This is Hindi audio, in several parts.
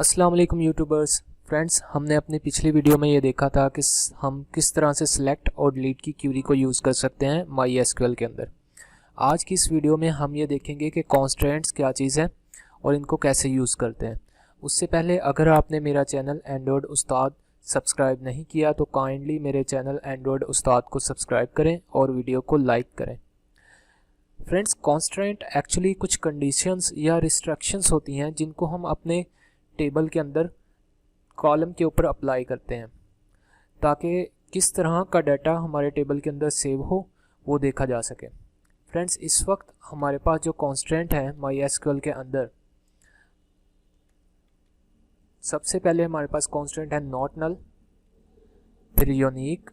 अस्सलाम वालेकुम यूट्यूबर्स फ्रेंड्स, हमने अपनी पिछली वीडियो में ये देखा था कि हम किस तरह से सिलेक्ट और डिलीट की क्यूरी को यूज़ कर सकते हैं माई एसक्यूएल के अंदर। आज की इस वीडियो में हम ये देखेंगे कि कॉन्स्ट्रेंट्स क्या चीज़ है और इनको कैसे यूज़ करते हैं। उससे पहले अगर आपने मेरा चैनल एंड्रॉयड उस्ताद सब्सक्राइब नहीं किया तो काइंडली मेरे चैनल एंड्रॉयड उस्ताद को सब्सक्राइब करें और वीडियो को लाइक करें। फ्रेंड्स, कॉन्स्ट्रेंट एक्चुअली कुछ कंडीशंस या रिस्ट्रिक्शंस होती हैं जिनको हम अपने टेबल के अंदर कॉलम के ऊपर अप्लाई करते हैं ताकि किस तरह का डाटा हमारे टेबल के अंदर सेव हो वो देखा जा सके। फ्रेंड्स, इस वक्त हमारे पास जो कॉन्स्ट्रेंट है माई एसक्यूएल के अंदर, सबसे पहले हमारे पास कॉन्स्ट्रेंट है नॉट नल, फिर यूनिक,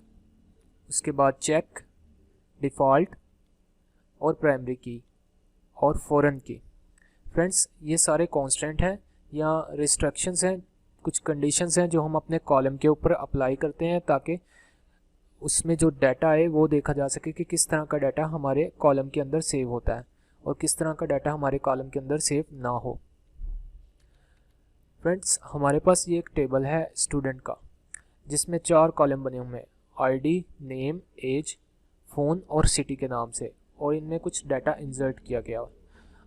उसके बाद चेक, डिफ़ॉल्ट और प्राइमरी की और फॉरेन की। फ्रेंड्स, ये सारे कॉन्स्टेंट हैं या रिस्ट्रिक्शंस हैं, कुछ कंडीशंस हैं जो हम अपने कॉलम के ऊपर अप्लाई करते हैं ताकि उसमें जो डाटा है वो देखा जा सके कि किस तरह का डाटा हमारे कॉलम के अंदर सेव होता है और किस तरह का डाटा हमारे कॉलम के अंदर सेव ना हो। फ्रेंड्स, हमारे पास ये एक टेबल है स्टूडेंट का जिसमें 4 कॉलम बने हुए हैं, आईडी, नेम, एज, फ़ोन और सिटी के नाम से, और इनमें कुछ डाटा इंसर्ट किया गया।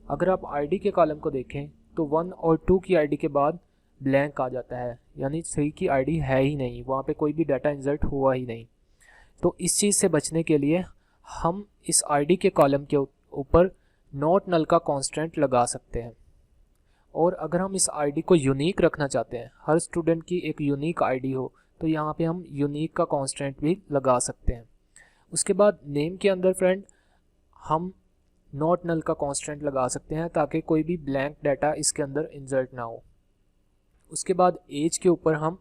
अगर आप आईडी के कॉलम को देखें तो 1 और 2 की आईडी के बाद ब्लैंक आ जाता है, यानी 3 की आईडी है ही नहीं, वहाँ पे कोई भी डाटा इंसर्ट हुआ ही नहीं। तो इस चीज़ से बचने के लिए हम इस आईडी के कॉलम के ऊपर नॉट नल का कॉन्स्टेंट लगा सकते हैं। और अगर हम इस आईडी को यूनिक रखना चाहते हैं, हर स्टूडेंट की एक यूनिक आईडी हो, तो यहाँ पे हम यूनिक का कॉन्स्टेंट भी लगा सकते हैं। उसके बाद नेम के अंदर फ्रेंड हम नॉट नल का कॉन्स्टेंट लगा सकते हैं ताकि कोई भी ब्लैंक डाटा इसके अंदर इंसर्ट ना हो। उसके बाद एज के ऊपर हम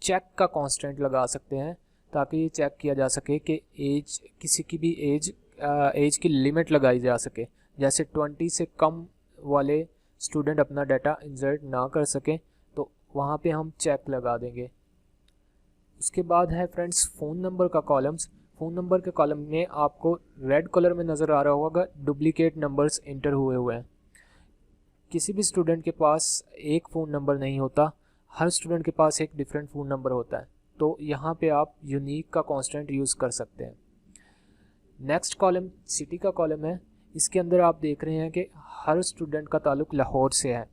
चेक का कॉन्स्टेंट लगा सकते हैं ताकि ये चेक किया जा सके कि एज, किसी की भी एज की लिमिट लगाई जा सके, जैसे 20 से कम वाले स्टूडेंट अपना डाटा इंसर्ट ना कर सकें, तो वहाँ पे हम चेक लगा देंगे। उसके बाद है फ्रेंड्स फ़ोन नंबर का कॉलम्स। फ़ोन नंबर के कॉलम में आपको रेड कलर में नज़र आ रहा होगा डुप्लीकेट नंबर्स इंटर हुए हैं। किसी भी स्टूडेंट के पास एक फ़ोन नंबर नहीं होता, हर स्टूडेंट के पास एक डिफरेंट फ़ोन नंबर होता है, तो यहाँ पे आप यूनिक का कांस्टेंट यूज़ कर सकते हैं। नेक्स्ट कॉलम सिटी का कॉलम है। इसके अंदर आप देख रहे हैं कि हर स्टूडेंट का ताल्लुक़ लाहौर से है,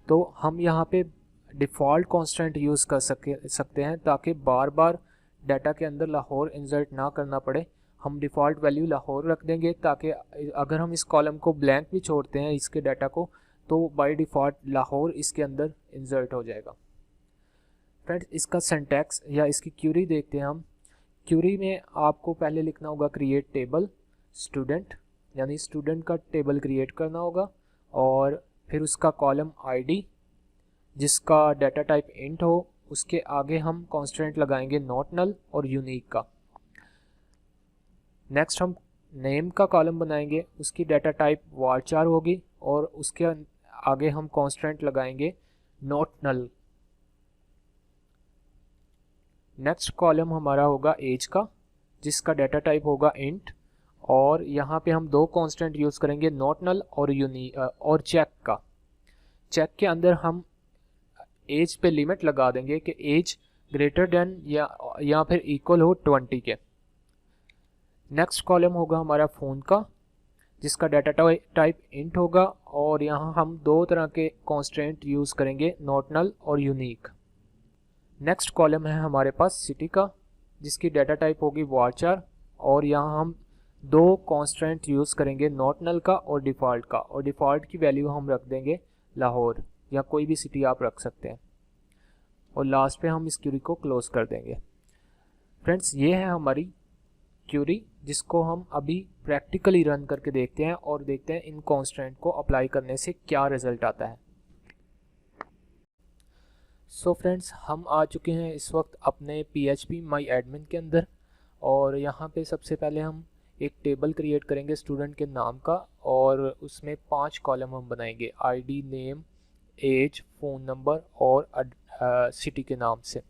तो हम यहाँ पे डिफ़ॉल्ट कांस्टेंट यूज़ कर सकते हैं ताकि बार बार डाटा के अंदर लाहौर इंसर्ट ना करना पड़े। हम डिफ़ॉल्ट वैल्यू लाहौर रख देंगे ताकि अगर हम इस कॉलम को ब्लैंक भी छोड़ते हैं इसके डाटा को, तो बाय डिफ़ॉल्ट लाहौर इसके अंदर इंसर्ट हो जाएगा। फ्रेंड्स, इसका सिंटैक्स या इसकी क्यूरी देखते हैं हम। क्यूरी में आपको पहले लिखना होगा क्रिएट टेबल स्टूडेंट, यानी स्टूडेंट का टेबल क्रिएट करना होगा, और फिर उसका कॉलम आईडी जिसका डाटा टाइप इंट हो, उसके आगे हम कॉन्स्टेंट लगाएंगे नॉट नल और यूनिक का। नेक्स्ट हम नेम का कॉलम बनाएंगे, उसकी डाटा टाइप वारचार होगी और उसके आगे हम कॉन्स्टेंट लगाएंगे नॉट नल। नेक्स्ट कॉलम हमारा होगा एज का जिसका डाटा टाइप होगा इंट, और यहाँ पे हम 2 कॉन्स्टेंट यूज़ करेंगे नॉट नल और और चेक का। चेक के अंदर हम एज पे लिमिट लगा देंगे कि एज ग्रेटर देन या फिर इक्वल हो 20 के। नेक्स्ट कॉलम होगा हमारा फ़ोन का जिसका डाटा टाइप इंट होगा, और यहाँ हम 2 तरह के कॉन्स्टेंट यूज़ करेंगे नॉट नल और यूनिक। नेक्स्ट कॉलम है हमारे पास सिटी का जिसकी डाटा टाइप होगी वारचार, और यहाँ हम 2 कॉन्स्टेंट यूज़ करेंगे नॉट नल का और डिफ़ॉल्ट का, और डिफ़ॉल्ट की वैल्यू हम रख देंगे लाहौर या कोई भी सिटी आप रख सकते हैं, और लास्ट पे हम इस क्यूरी को क्लोज़ कर देंगे। फ्रेंड्स, ये है हमारी क्यूरी जिसको हम अभी प्रैक्टिकली रन करके देखते हैं और देखते हैं इन कॉन्स्टेंट को अप्लाई करने से क्या रिज़ल्ट आता है। सो फ्रेंड्स, हम आ चुके हैं इस वक्त अपने PHP माई एडमिन के अंदर, और यहाँ पे सबसे पहले हम एक टेबल क्रिएट करेंगे स्टूडेंट के नाम का, और उसमें 5 कॉलम हम बनाएंगे ID, name, age, phone number और सिटी के नाम से,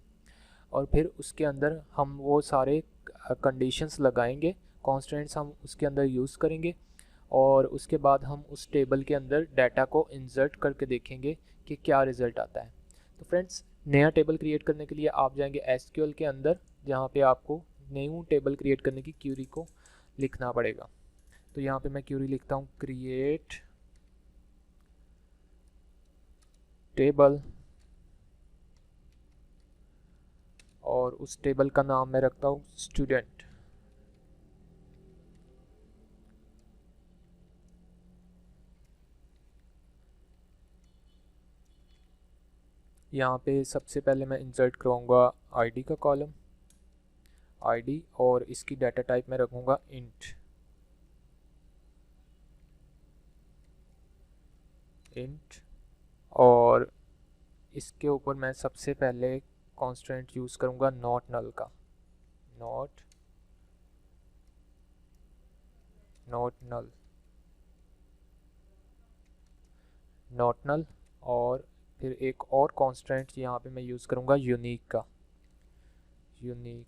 और फिर उसके अंदर हम वो सारे कंडीशंस लगाएंगे, कॉन्स्टेंट्स हम उसके अंदर यूज़ करेंगे, और उसके बाद हम उस टेबल के अंदर डाटा को इंसर्ट करके देखेंगे कि क्या रिज़ल्ट आता है। तो फ्रेंड्स, नया टेबल क्रिएट करने के लिए आप जाएंगे एसक्यूएल के अंदर, जहाँ पे आपको न्यू टेबल क्रिएट करने की क्यूरी को लिखना पड़ेगा। तो यहाँ पे मैं क्यूरी लिखता हूँ क्रिएट टेबल, और उस टेबल का नाम मैं रखता हूँ स्टूडेंट। यहाँ पे सबसे पहले मैं इंसर्ट करवाऊँगा आईडी का कॉलम, आईडी, और इसकी डाटा टाइप में रखूँगा इंट। और इसके ऊपर मैं सबसे पहले कॉन्स्टेंट यूज़ करूँगा नॉट नल का, नॉट नल, और फिर एक और कॉन्स्टेंट यहाँ पे मैं यूज़ करूँगा यूनिक का, यूनिक।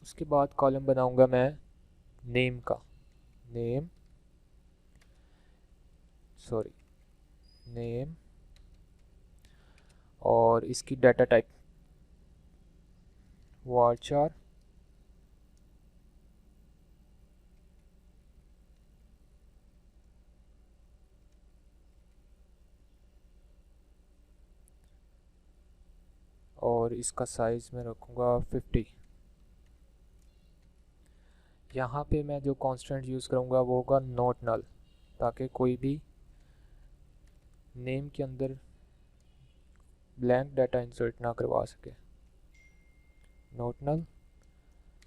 उसके बाद कॉलम बनाऊँगा मैं नेम का, नेम और इसकी डाटा टाइप varchar, और इसका साइज में रखूँगा 50। यहाँ पे मैं जो कांस्टेंट यूज़ करूँगा वो होगा नॉट नल, ताकि कोई भी नेम के अंदर ब्लैंक डाटा इंसर्ट ना करवा सके, नॉट नल।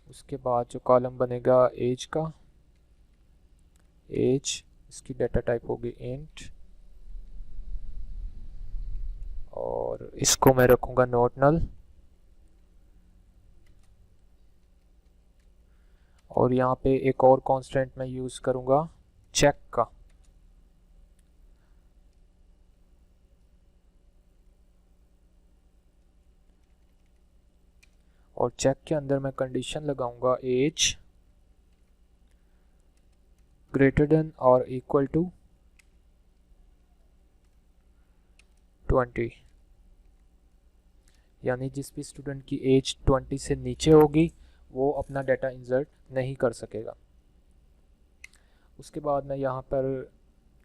उसके बाद जो कॉलम बनेगा एज का, एज, इसकी डाटा टाइप होगी इंट, और इसको मैं रखूँगा नॉट नल। और यहाँ पे एक और कांस्टेंट मैं यूज़ करूँगा चेक का, और चेक के अंदर मैं कंडीशन लगाऊंगा एज ग्रेटर देन और इक्वल टू 20, यानी जिस भी स्टूडेंट की एज 20 से नीचे होगी वो अपना डाटा इंसर्ट नहीं कर सकेगा। उसके बाद मैं यहाँ पर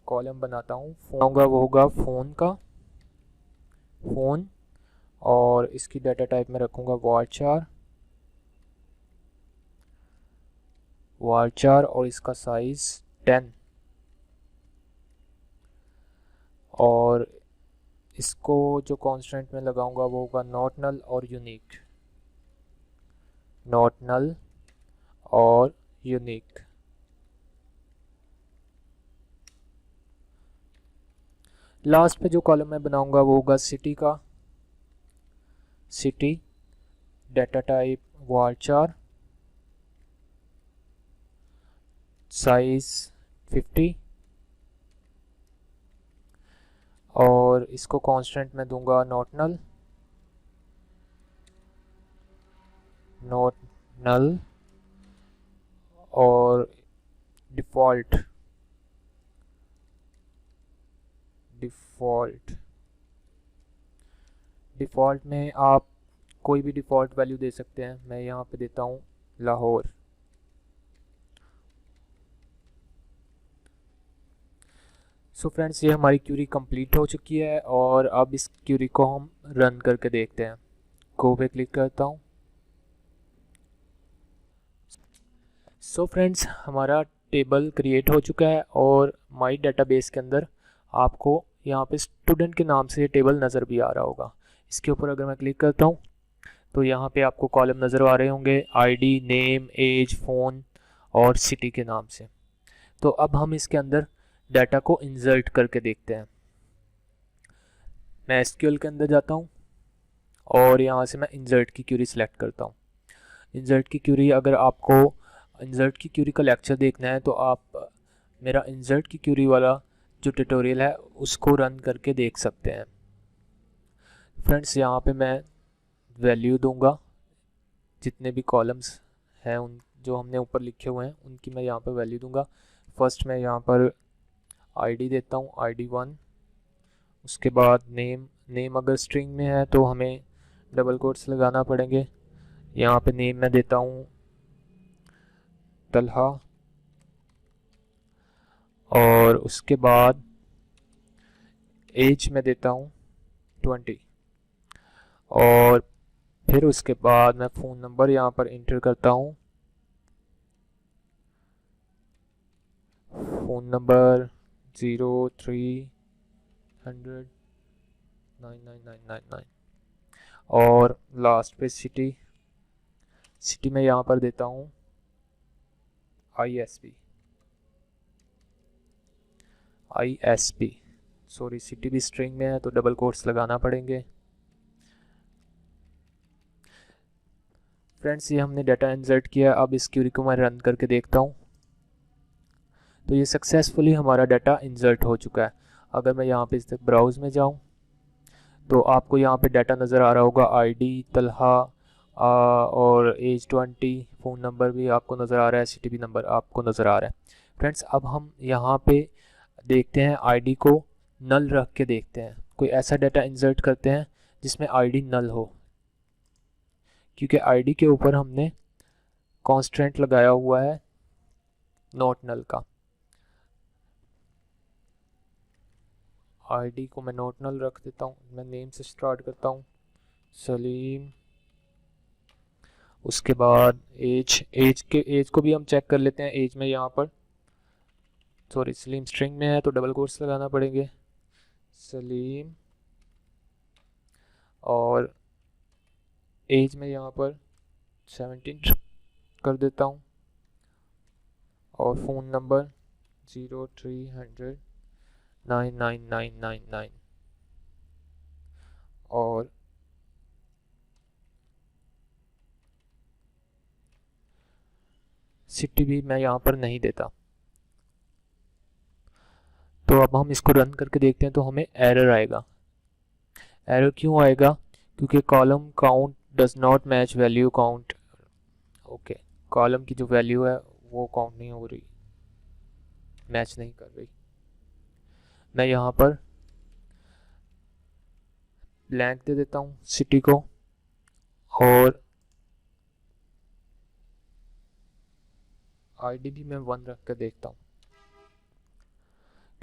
कॉलम बनाता हूँ, फोन वो होगा फोन का, फोन, और इसकी डाटा टाइप में रखूँगा varchar, और इसका साइज 10, और इसको जो कांस्टेंट में लगाऊंगा वो होगा नॉट नल और यूनिक, नॉट नल और यूनिक। लास्ट पे जो कॉलम मैं बनाऊंगा वो होगा सिटी का, city, data type varchar, size 50, और इसको कांस्टेंट में दूंगा नॉट नल और डिफ़ॉल्ट में आप कोई भी डिफ़ॉल्ट वैल्यू दे सकते हैं। मैं यहाँ पे देता हूँ लाहौर। सो फ्रेंड्स, ये हमारी क्यूरी कंप्लीट हो चुकी है, और अब इस क्यूरी को हम रन करके देखते हैं। गो पे क्लिक करता हूँ। सो फ्रेंड्स, हमारा टेबल क्रिएट हो चुका है, और माई डेटाबेस के अंदर आपको यहाँ पे स्टूडेंट के नाम से टेबल नज़र भी आ रहा होगा। इसके ऊपर अगर मैं क्लिक करता हूँ तो यहाँ पे आपको कॉलम नज़र आ रहे होंगे आईडी, नेम, एज, फ़ोन और सिटी के नाम से। तो अब हम इसके अंदर डाटा को इंसर्ट करके देखते हैं। मैं एसक्यूएल के अंदर जाता हूँ और यहाँ से मैं इंसर्ट की क्यूरी सेलेक्ट करता हूँ। इंसर्ट की क्यूरी, अगर आपको इंसर्ट की क्यूरी का लेक्चर देखना है तो आप मेरा इंसर्ट की क्यूरी वाला जो ट्यूटोरियल है उसको रन करके देख सकते हैं। फ्रेंड्स, यहाँ पे मैं वैल्यू दूंगा, जितने भी कॉलम्स हैं उन जो हमने ऊपर लिखे हुए हैं उनकी मैं यहाँ पे वैल्यू दूंगा। फर्स्ट मैं यहाँ पर आईडी देता हूँ, ID1। उसके बाद नेम अगर स्ट्रिंग में है तो हमें डबल कोट्स लगाना पड़ेंगे। यहाँ पे नेम मैं देता हूँ तलहा, और उसके बाद एज में देता हूँ 20, और फिर उसके बाद मैं फ़ोन नंबर यहाँ पर इंटर करता हूँ। फ़ोन नंबर 0300999999, और लास्ट पे सिटी में यहाँ पर देता हूँ ISP। सॉरी, सिटी भी स्ट्रिंग में है तो डबल कोट्स लगाना पड़ेंगे। फ्रेंड्स, ये हमने डाटा इंसर्ट किया। अब इस क्वेरी को मैं रन करके देखता हूँ। तो ये सक्सेसफुली हमारा डाटा इंसर्ट हो चुका है। अगर मैं यहाँ पे इस ब्राउज में जाऊँ तो आपको यहाँ पे डाटा नज़र आ रहा होगा, ID तलहा और एज 20, फ़ोन नंबर भी आपको नज़र आ रहा है, सिटी भी नंबर आपको नज़र आ रहा है। फ्रेंड्स, अब हम यहाँ पे देखते हैं ID को नल रख के देखते हैं। कोई ऐसा डाटा इंसर्ट करते हैं जिसमें ID नल हो, क्योंकि ID के ऊपर हमने कॉन्स्टेंट लगाया हुआ है नॉट नल का। ID को मैं नॉट नल रख देता हूँ। मैं नेम से स्टार्ट करता हूँ, सलीम। उसके बाद एज को भी हम चेक कर लेते हैं। एज में यहाँ पर सॉरी, सलीम स्ट्रिंग में है तो डबल कोट्स लगाना पड़ेंगे, सलीम। और एज में यहाँ पर 17 कर देता हूँ, और फ़ोन नंबर 0300999999, और सिटी भी मैं यहाँ पर नहीं देता। तो अब हम इसको रन करके देखते हैं तो हमें एरर आएगा। एरर क्यों आएगा? क्योंकि column count does not match value count. Okay, column की जो वैल्यू है वो काउंट नहीं हो रही, मैच नहीं कर रही। मैं यहाँ पर ब्लैंक दे देता हूँ सिटी को, और ID भी मैं 1 रख कर देखता हूँ,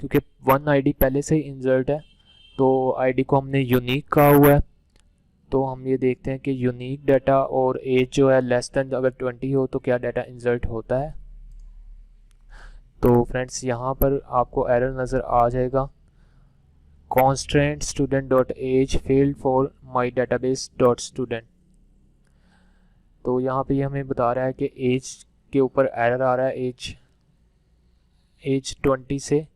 क्योंकि 1 ID पहले से ही इंसर्ट है तो ID को हमने यूनिक कहा हुआ है। तो हम ये देखते हैं कि यूनिक डाटा और एज जो है लेस देन अगर 20 हो तो क्या डाटा इंसर्ट होता है। तो फ्रेंड्स, यहाँ पर आपको एरर नज़र आ जाएगा, constraint student.age failed for my database.student। तो यहाँ पे हमें बता रहा है कि एज के ऊपर एरर आ रहा है, एज 20 से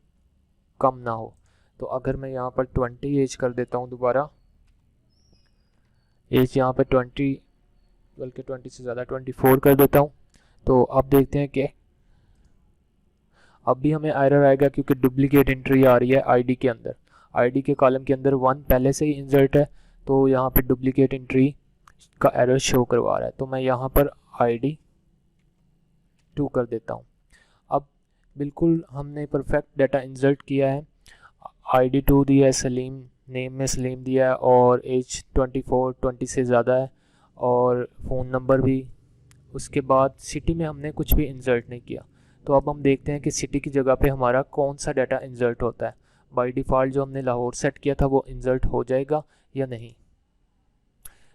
कम ना हो। तो अगर मैं यहाँ पर 20 एज कर देता हूँ, दोबारा एज यहाँ पर 20, बल्कि 20 से ज़्यादा 24 कर देता हूँ, तो अब देखते हैं कि अब भी हमें एरर आएगा, क्योंकि डुप्लीकेट एंट्री आ रही है ID के अंदर। ID के कॉलम के अंदर 1 पहले से ही इंसर्ट है, तो यहाँ पे डुप्लीकेट एंट्री का एरर शो करवा रहा है। तो मैं यहाँ पर ID2 कर देता हूँ। अब बिल्कुल हमने परफेक्ट डाटा इंसर्ट किया है। ID2 दिया है सलीम, नेम में सलीम दिया है, और एज 20 से ज़्यादा है, और फ़ोन नंबर भी। उसके बाद सिटी में हमने कुछ भी इंसर्ट नहीं किया। तो अब हम देखते हैं कि सिटी की जगह पे हमारा कौन सा डाटा इंसर्ट होता है। बाय डिफ़ॉल्ट जो हमने लाहौर सेट किया था वो इंसर्ट हो जाएगा या नहीं।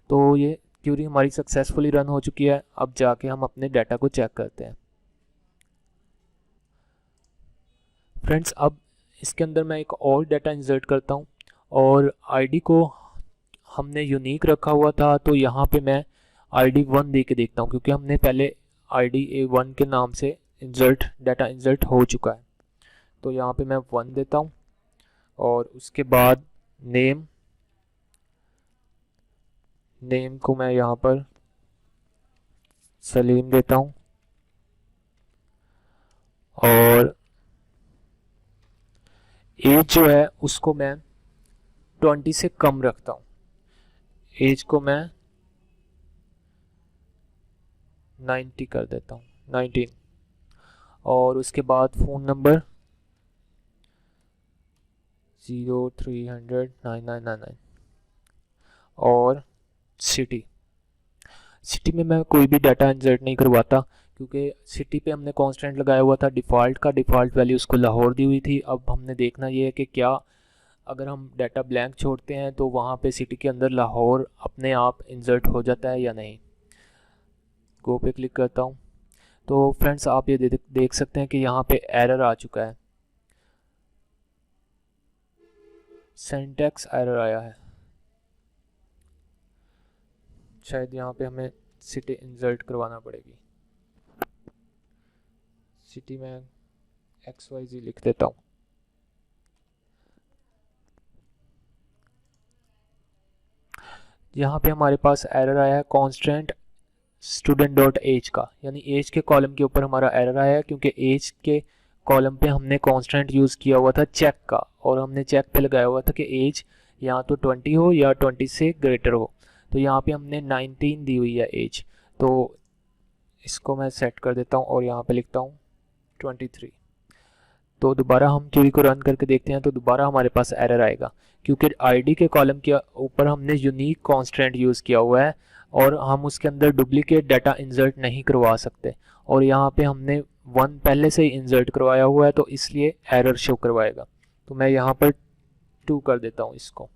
तो ये क्वेरी हमारी सक्सेसफुली रन हो चुकी है। अब जाके हम अपने डाटा को चेक करते हैं। फ्रेंड्स, अब इसके अंदर मैं एक और डाटा इंसर्ट करता हूँ, और ID को हमने यूनिक रखा हुआ था, तो यहाँ पे मैं ID1 दे के देखता हूँ, क्योंकि हमने पहले ID1 के नाम से डाटा इंसर्ट हो चुका है। तो यहाँ पे मैं 1 देता हूँ, और उसके बाद नेम को मैं यहाँ पर सलीम देता हूँ, और एज जो है उसको मैं 20 से कम रखता हूँ। एज को मैं 90 कर देता हूँ, 19। और उसके बाद फ़ोन नंबर 03009999 और सिटी में मैं कोई भी डाटा इंसर्ट नहीं करवाता, क्योंकि सिटी पे हमने कांस्टेंट लगाया हुआ था डिफ़ॉल्ट का, डिफ़ॉल्ट वैल्यू उसको लाहौर दी हुई थी। अब हमने देखना ये है कि क्या अगर हम डाटा ब्लैंक छोड़ते हैं तो वहाँ पे सिटी के अंदर लाहौर अपने आप इंसर्ट हो जाता है या नहीं। गो पे क्लिक करता हूँ तो फ्रेंड्स आप ये देख सकते हैं कि यहाँ पे एरर आ चुका है, सिंटैक्स एरर आया है। शायद यहाँ पे हमें सिटी इंसर्ट करवाना पड़ेगी। सिटी में XYZ लिख देता हूँ। यहाँ पे हमारे पास एरर आया है कांस्टेंट स्टूडेंट डॉट एज का, यानी एज के कॉलम के ऊपर हमारा एरर आया है, क्योंकि एज के कॉलम पे हमने कांस्टेंट यूज़ किया हुआ था चेक का, और हमने चेक पे लगाया हुआ था कि एज या तो 20 हो या 20 से ग्रेटर हो। तो यहाँ पे हमने 19 दी हुई है एज, तो इसको मैं सेट कर देता हूँ और यहाँ पे लिखता हूँ 23। तो दोबारा हम क्वेरी को रन करके देखते हैं तो दोबारा हमारे पास एरर आएगा, क्योंकि आईडी के कॉलम के ऊपर हमने यूनिक कांस्टेंट यूज़ किया हुआ है और हम उसके अंदर डुप्लीकेट डाटा इंसर्ट नहीं करवा सकते, और यहाँ पे हमने 1 पहले से ही इंसर्ट करवाया हुआ है, तो इसलिए एरर शो करवाएगा। तो मैं यहाँ पर 2 कर देता हूँ, इसको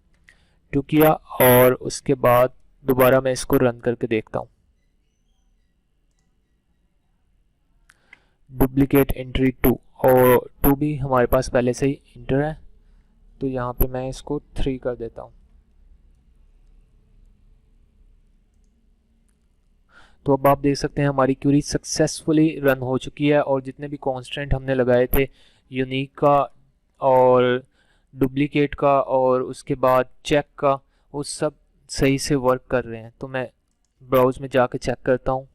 2 किया और उसके बाद दोबारा मैं इसको रन करके देखता हूँ। डुप्लीकेट एंट्री 2, और 2 भी हमारे पास पहले से ही इंटर है, तो यहाँ पे मैं इसको 3 कर देता हूँ। तो अब आप देख सकते हैं हमारी क्वेरी सक्सेसफुली रन हो चुकी है, और जितने भी कांस्टेंट हमने लगाए थे यूनिक का और डुप्लीकेट का और उसके बाद चेक का, वो सब सही से वर्क कर रहे हैं। तो मैं ब्राउज में जाके चेक करता हूँ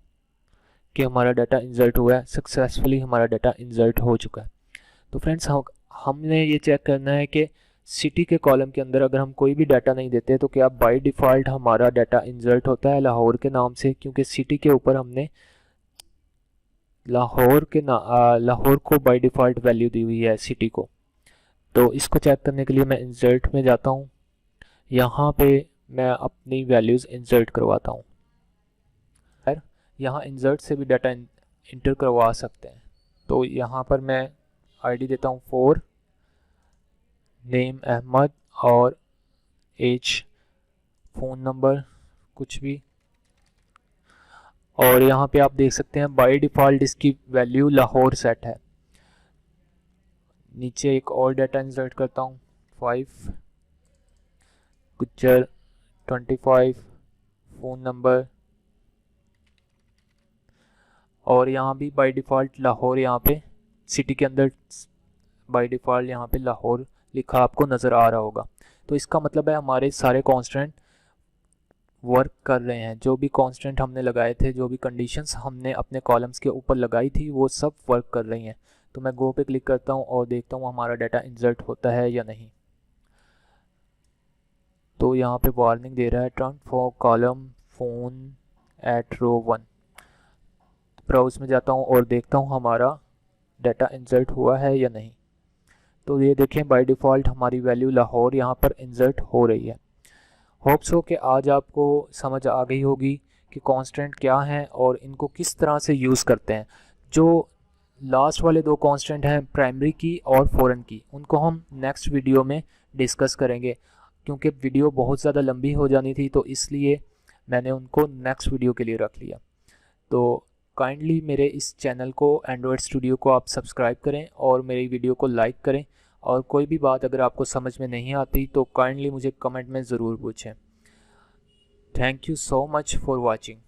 कि हमारा डाटा इंसर्ट हुआ है, सक्सेसफुली हमारा डाटा इंसर्ट हो चुका है। तो फ्रेंड्स हमने ये चेक करना है कि सिटी के कॉलम के अंदर अगर हम कोई भी डाटा नहीं देते तो क्या बाय डिफ़ॉल्ट हमारा डाटा इंसर्ट होता है लाहौर के नाम से, क्योंकि सिटी के ऊपर हमने लाहौर को बाय डिफ़ॉल्ट वैल्यू दी हुई है सिटी को। तो इसको चेक करने के लिए मैं इंसर्ट में जाता हूँ, यहाँ पे मैं अपनी वैल्यूज़ इंसर्ट करवाता हूँ। यहाँ इंसर्ट से भी डाटा इंटर करवा सकते हैं। तो यहाँ पर मैं आईडी देता हूँ 4, नेम अहमद और एज फ़ोन नंबर कुछ भी, और यहाँ पे आप देख सकते हैं बाय डिफ़ॉल्ट इसकी वैल्यू लाहौर सेट है। नीचे एक और डाटा इंसर्ट करता हूँ 5, गुज्जर 25, फ़ोन नंबर, और यहाँ भी बाय डिफ़ॉल्ट लाहौर, यहाँ पे सिटी के अंदर बाय डिफ़ॉल्ट यहाँ पे लाहौर लिखा आपको नज़र आ रहा होगा। तो इसका मतलब है हमारे सारे कांस्टेंट वर्क कर रहे हैं, जो भी कांस्टेंट हमने लगाए थे, जो भी कंडीशंस हमने अपने कॉलम्स के ऊपर लगाई थी वो सब वर्क कर रही हैं। तो मैं गो पे क्लिक करता हूँ और देखता हूँ हमारा डाटा इंसर्ट होता है या नहीं। तो यहाँ पे वार्निंग दे रहा है turn for column phone at row 1। Browse में जाता हूँ और देखता हूँ हमारा डाटा इंसर्ट हुआ है या नहीं। तो ये देखें बाय डिफ़ॉल्ट हमारी वैल्यू लाहौर यहाँ पर इंसर्ट हो रही है। होप्स हो कि आज आपको समझ आ गई होगी कि कांस्टेंट क्या हैं और इनको किस तरह से यूज़ करते हैं। जो लास्ट वाले 2 कांस्टेंट हैं प्राइमरी की और फॉरेन की, उनको हम नेक्स्ट वीडियो में डिस्कस करेंगे, क्योंकि वीडियो बहुत ज़्यादा लंबी हो जानी थी, तो इसलिए मैंने उनको नेक्स्ट वीडियो के लिए रख लिया। तो काइंडली मेरे इस चैनल को एंड्रॉयड स्टूडियो को आप सब्सक्राइब करें और मेरी वीडियो को लाइक करें, और कोई भी बात अगर आपको समझ में नहीं आती तो काइंडली मुझे कमेंट में ज़रूर पूछें। Thank you so much for watching.